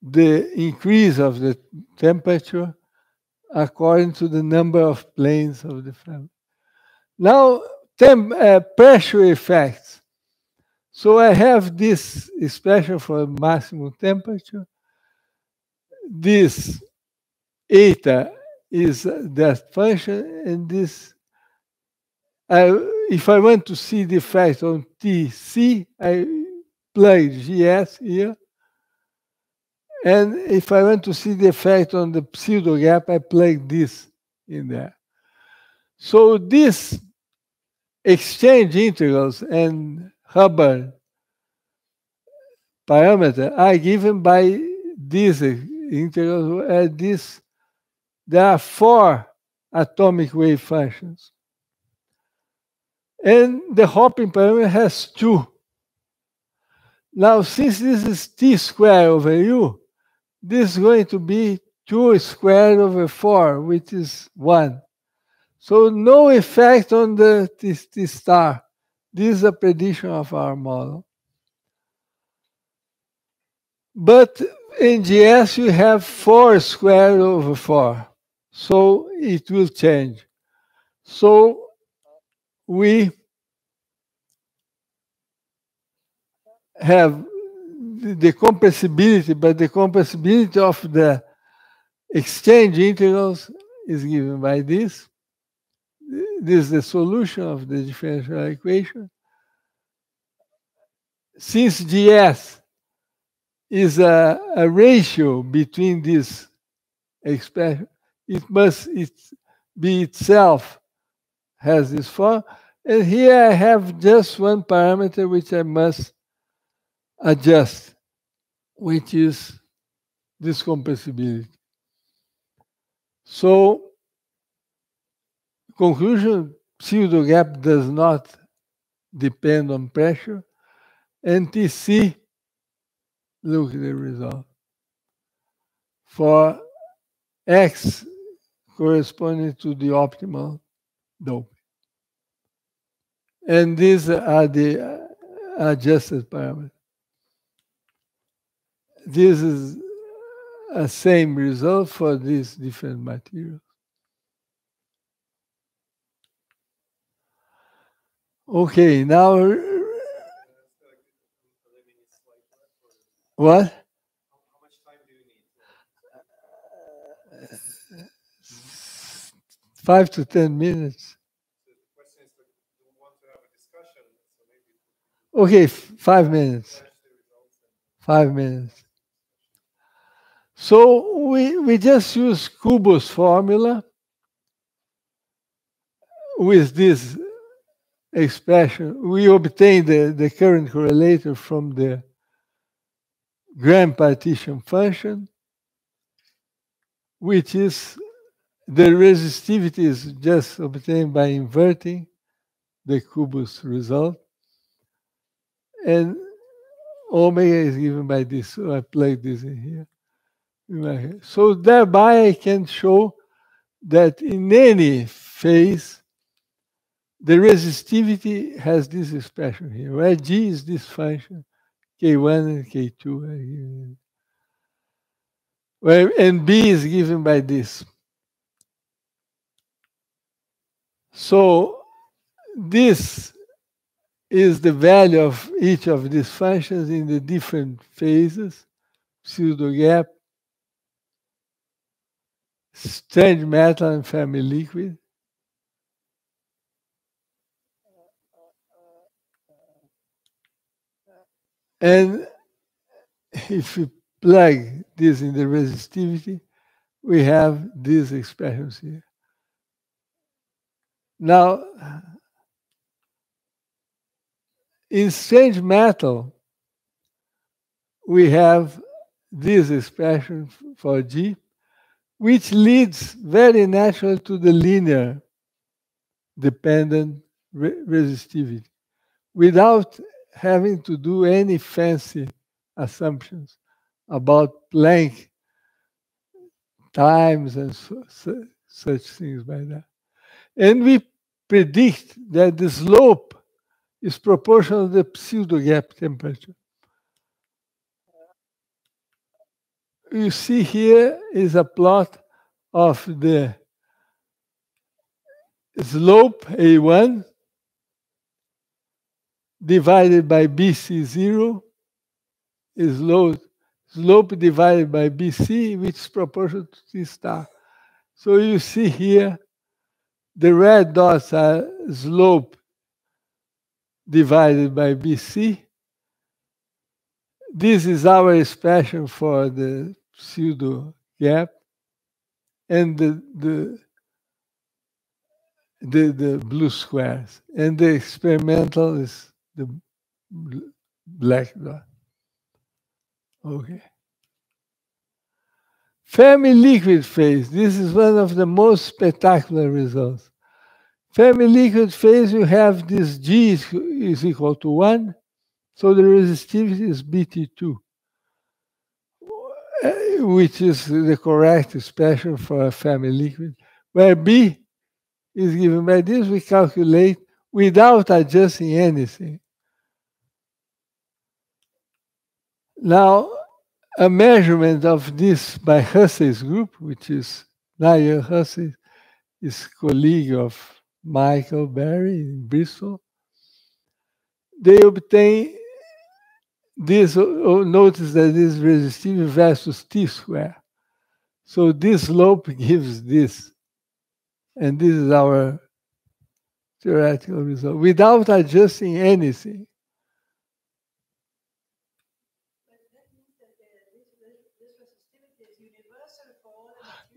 the increase of the temperature according to the number of planes of the family. Now, pressure effects. So I have this expression for maximum temperature. This eta is that function, and this, if I want to see the effect on Tc, I plug GS here. And if I want to see the effect on the pseudo gap, I plug this in there. So this exchange integrals and Hubbard parameter are given by these integrals. There are 4 atomic wave functions. And the hopping parameter has 2. Now, since this is t squared over u, this is going to be 2 squared over 4, which is 1. So no effect on the t star. This is a prediction of our model. But in GS, you have 4 squared over 4. So it will change. So we have the compressibility, but the compressibility of the exchange integrals is given by this. This is the solution of the differential equation. Since GS is a ratio between this expression, it must be itself has this form. And here I have just one parameter which I must adjust, which is this compressibility. So, conclusion, pseudo gap does not depend on pressure. And TC, look at the result. For X corresponding to the optimal doping. And these are the adjusted parameters. This is a same result for these different materials. Okay, now what? How much time do you need? 5 to 10 minutes. So the question is, do you want to have a discussion? So maybe Okay, 5 minutes. flash the results and 5 minutes. So we just use Kubo's formula with this expression. We obtain the current correlator from the Gram partition function, which is the resistivity is just obtained by inverting the Kubo's result. And omega is given by this. So I plug this in here. So thereby I can show that in any phase, the resistivity has this expression here, where G is this function, K1 and K2 are given. And B is given by this. So this is the value of each of these functions in the different phases, pseudo gap, strange metal and Fermi liquid. And if we plug this in the resistivity, we have these expressions here. Now, in strange metal, we have this expression for G, which leads very naturally to the linear dependent resistivity without having to do any fancy assumptions about Planck times and such things like that. And we predict that the slope is proportional to the pseudo gap temperature. You see here is a plot of the slope A1 divided by BC0 is slope divided by BC, which is proportional to T star. So you see here, the red dots are slope divided by BC. This is our expression for the pseudo gap. And the blue squares, and the experimental is the black dot. Okay. Fermi-liquid phase. This is one of the most spectacular results. Fermi-liquid phase, you have this G is equal to 1, so the resistivity is Bt2, which is the correct expression for a Fermi-liquid, where B is given by this. We calculate without adjusting anything. Now, a measurement of this by Hussey's group, which is Nigel Hussey, is colleague of Michael Berry in Bristol. They obtain this, notice that this resistivity versus T square. So this slope gives this. And this is our theoretical result, without adjusting anything.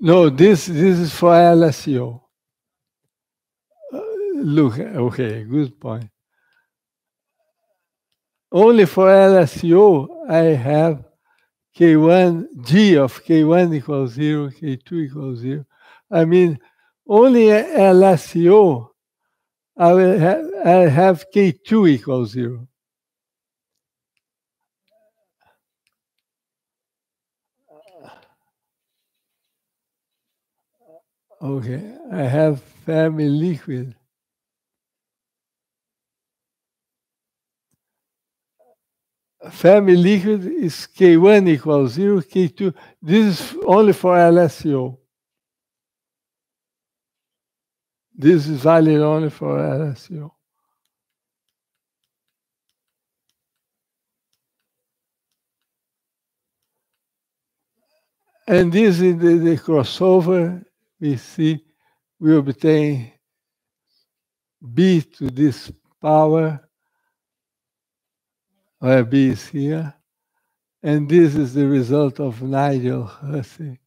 No, this is for LSO. Look, okay, good point. Only for LSO, I have K1, G of K1 equals 0, K2 equals 0. I mean, only LSO, I have K2 equals 0. Okay, I have Fermi liquid. Fermi liquid is K1 equals 0, K2. This is only for LSO. This is valid only for LSO. And this is the crossover. We see we obtain B to this power, where B is here. And this is the result of Nigel Hussey.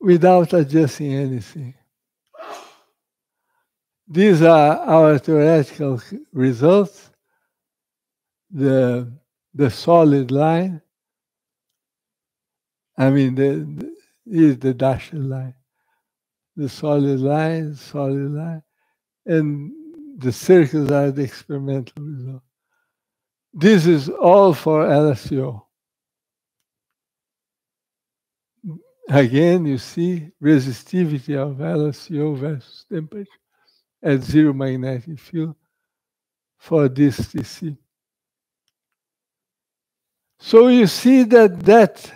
Without adjusting anything. These are our theoretical results. The solid line, I mean, is the dashed line. The solid line, and the circles are the experimental result. This is all for LSO. Again, you see resistivity of LSO versus temperature at zero magnetic field for this TC. So you see that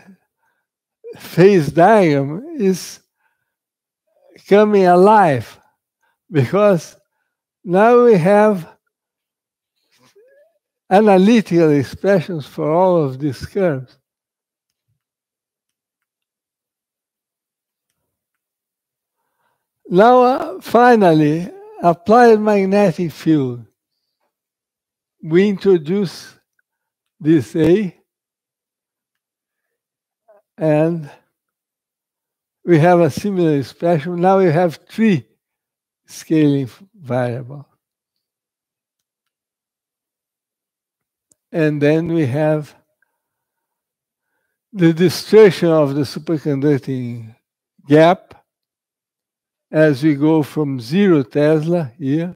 phase diagram is coming alive, because now we have analytical expressions for all of these curves. Now, finally, applied magnetic field. We introduce this A, and we have a similar expression. Now we have 3 scaling variables. And then we have the destruction of the superconducting gap as we go from 0 Tesla here,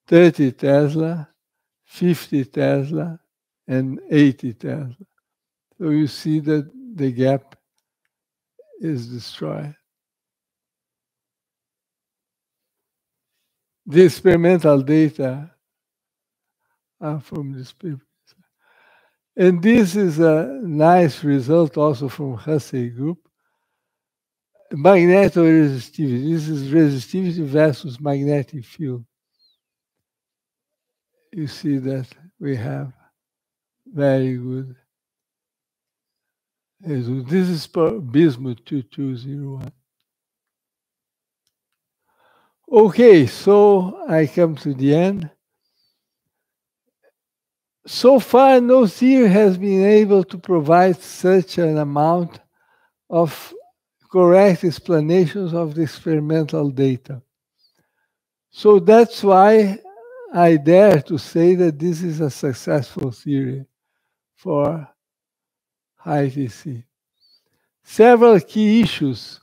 30 Tesla, 50 Tesla, and 80 Tesla. So you see that the gap is destroyed. The experimental data are from this paper. And this is a nice result also from Hussey group. Magnetoresistivity. This is resistivity versus magnetic field. You see that we have very good result. This is for bismuth 2201. Okay, so I come to the end. So far, no theory has been able to provide such an amount of correct explanations of the experimental data. So that's why I dare to say that this is a successful theory for high TC. Several key issues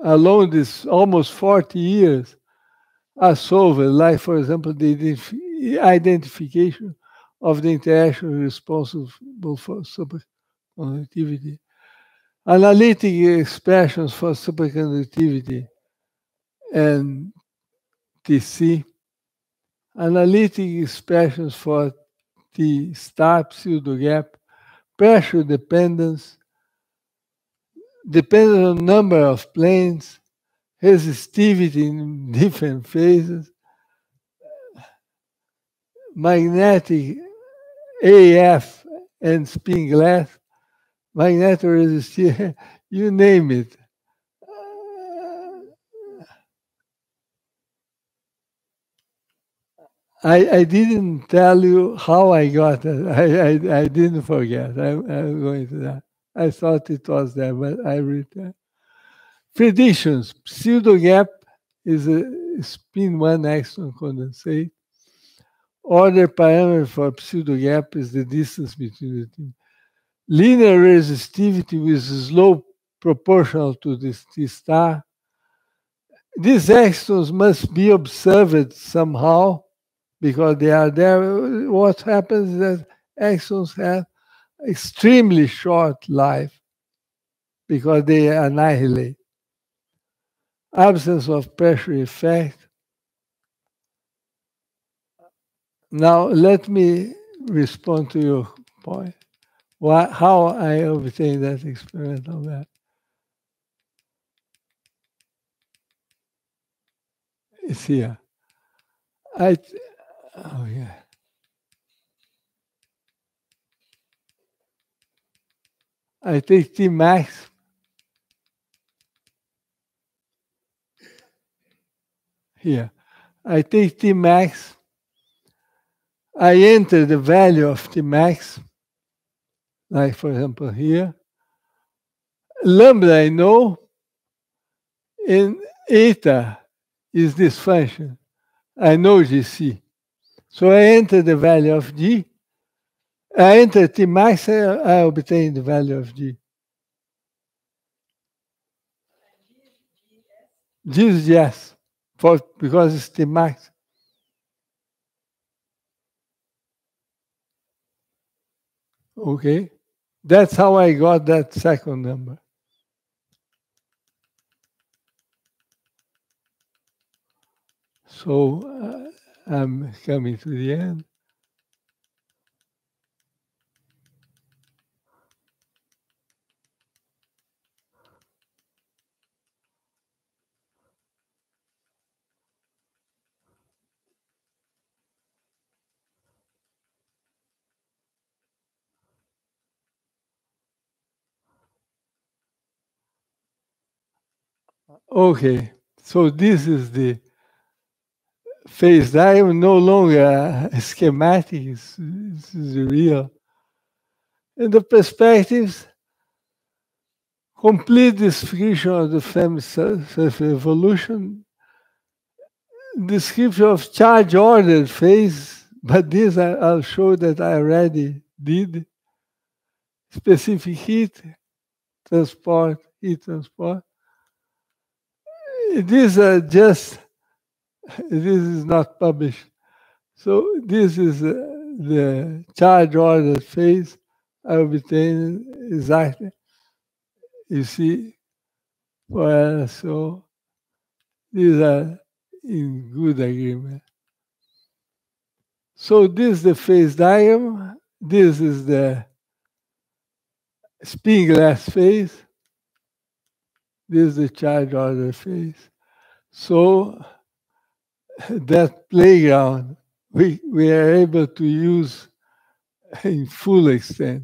along this almost 40 years are solved, like, for example, the identification of the interaction responsible for superconductivity, analytic expressions for superconductivity and TC, analytic expressions for T star pseudo gap, pressure dependence, dependence on number of planes, resistivity in different phases, magnetic AF and spin glass, magnetic resistivity, you name it. I didn't tell you how I got it. I didn't forget. I'm going to that. I thought it was there, but I returned. Predictions. Pseudo gap is a spin 1 exon condensate. Order parameter for pseudo gap is the distance between the two. Linear resistivity with slope proportional to this T star. These exons must be observed somehow because they are there. What happens is that exons have extremely short life because they annihilate. Absence of pressure effect. Now, let me respond to your point. How I obtained that experimental map. It's here. Oh, yeah. I take T max. Here. I take T max. I enter the value of T max, like for example here. Lambda I know, and eta is this function. I know GC. So I enter the value of G. I enter T max, I obtain the value of G. G is yes, because it's T max. Okay, that's how I got that second number. So I'm coming to the end. Okay, so this is the phase diagram, no longer a schematic, this is real. And the perspectives, complete description of the family evolution, description of charge ordered phase, but this I'll show that I already did. Specific heat transport, heat transport. These are just, this is not published. So this is the charge ordered phase I obtained exactly. You see, well, so these are in good agreement. So this is the phase diagram. This is the spin glass phase. This is the charge order phase. So that playground we are able to use in full extent.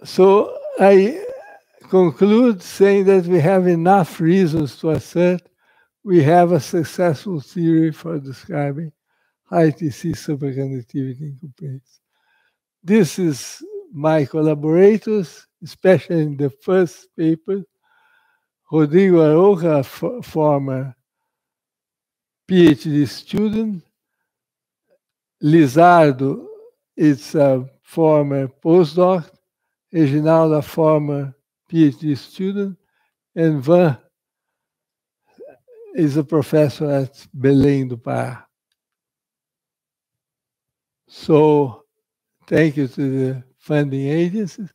So I conclude saying that we have enough reasons to assert we have a successful theory for describing high TC superconductivity in Cuprates. This is my collaborators, especially in the first paper. Rodrigo Aroca, former PhD student. Lizardo is a former postdoc. Reginaldo, a former PhD student. And Van is a professor at Belém do Pará. So thank you to the funding agencies.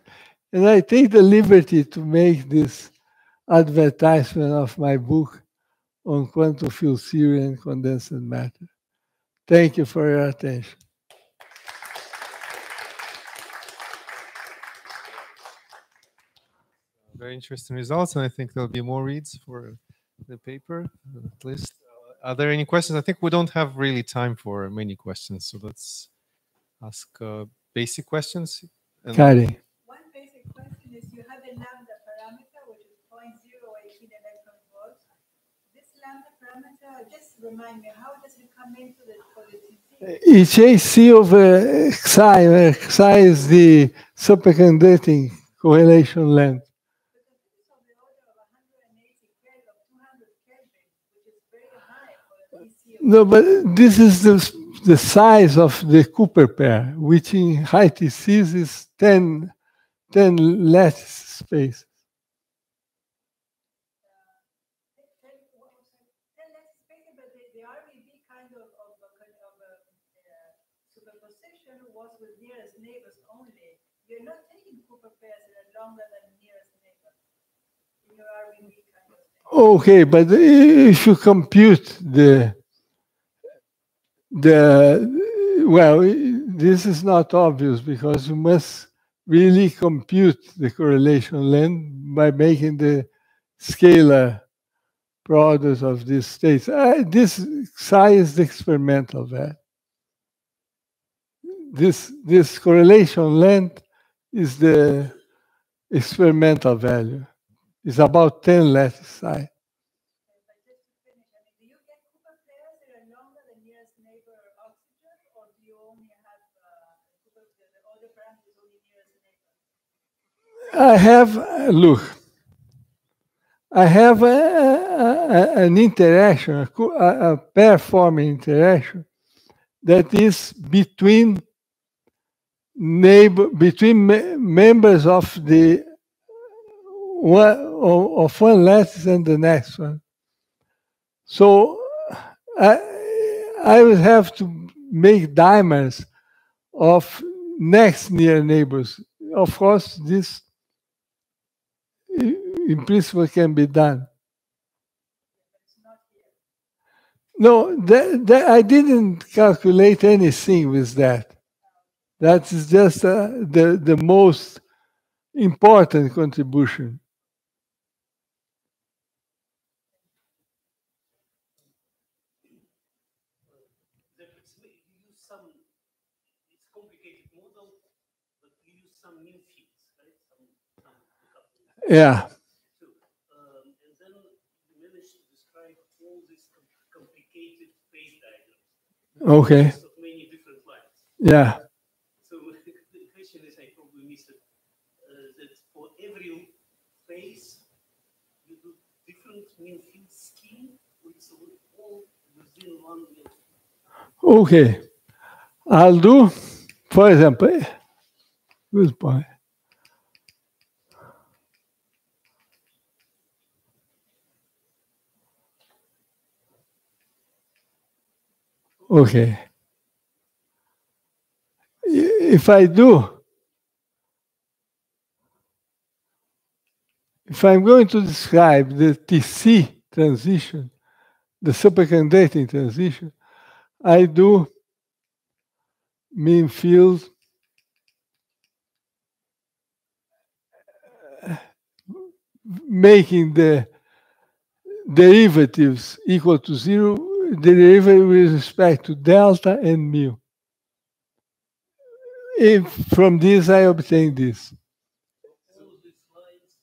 And I take the liberty to make this advertisement of my book on quantum field theory and condensed matter. Thank you for your attention. Very interesting results, and I think there'll be more reads for the paper, at least. Are there any questions? I think we don't have really time for many questions, so let's ask basic questions. Kari. One basic question is you have a lambda parameter, which is 0.018 electron volts. This lambda parameter, just remind me, how does it come into the TC? It's AC over psi, where psi is the superconducting correlation length. Because this is of the order of 180 Kelvin, of 200 Kelvin, which is very high for a TC. No, but this is the size of the Cooper pair, which in high TCs is 10 lattice spaces. But the RVB kind of superposition was with nearest neighbors only. You're not taking Cooper pairs that are longer than nearest neighbor in your RVB kind of thing. Okay, but if you compute well, this is not obvious because you must really compute the correlation length by making the scalar product of these states. This psi is the experimental value. This correlation length is the experimental value. It's about 10 lattice psi. But just to finish, I mean, do you get Cooper pairs that are longer than nearest neighbor oxygen, or do you only have Cooper, the other parameters only nearest neighbor? I have, look, I have an interaction, a pair-forming interaction that is between members of the one lattice and the next one. So I would have to make dimers of next near neighbors. Of course, this in principle can be done. No, I didn't calculate anything with that. That is just the most important contribution. You use some, it's complicated model, but you use some new fields, right? Yeah. So, and then you manage to describe all these complicated phase diagrams. Okay. Of many different lines. Yeah. So the question is, I probably missed it, that for every phase, you do different mean field scheme, or it's all within one mean field? Okay. I'll do, for example, good point. Okay. If I'm going to describe the TC transition, the superconducting transition, I do mean field making the derivatives equal to zero, derivative with respect to delta and mu. If from this I obtain this. All these lines,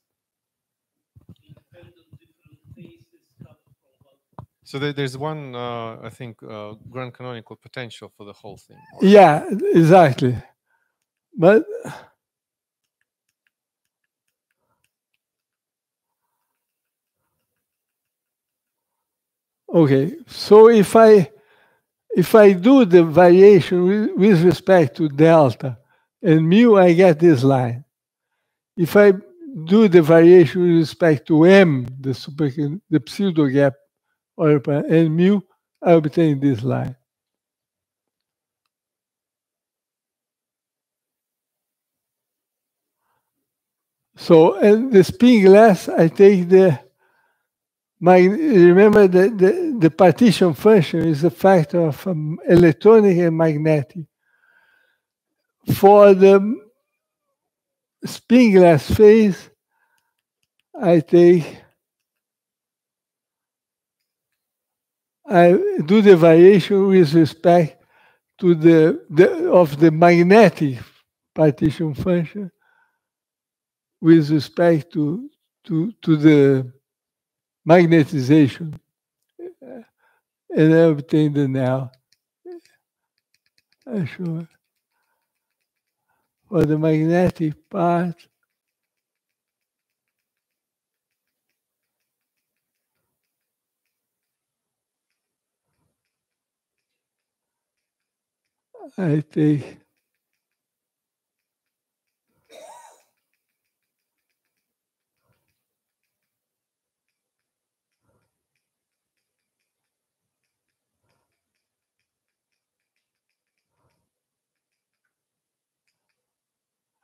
independent different phases come from one. So there's one, I think, grand canonical potential for the whole thing. Yeah, exactly. But okay, so if I do the variation with respect to delta and mu, I get this line. If I do the variation with respect to m, the pseudo gap and mu, I obtain this line. So, and the spin glass, I take remember the partition function is a factor of electronic and magnetic. For the spin glass phase, I do the variation with respect to the magnetic partition function with respect to the magnetization, and I obtain the now. Sure. For the magnetic part, I take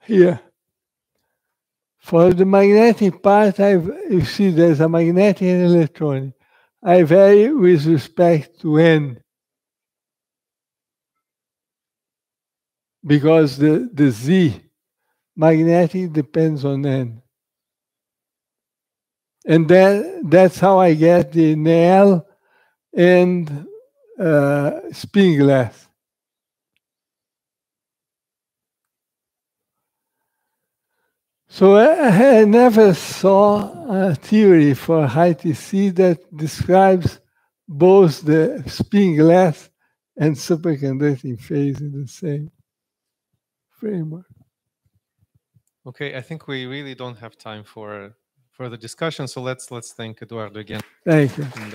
here. For the magnetic part, you see there's a magnetic and electronic. I vary with respect to n, because the Z magnetic depends on n. And that's how I get the Néel and spin glass. So I never saw a theory for high TC that describes both the spin glass and superconducting phase in the same framework. Okay, I think we really don't have time for further discussion, so let's thank Eduardo again. Thank you. And,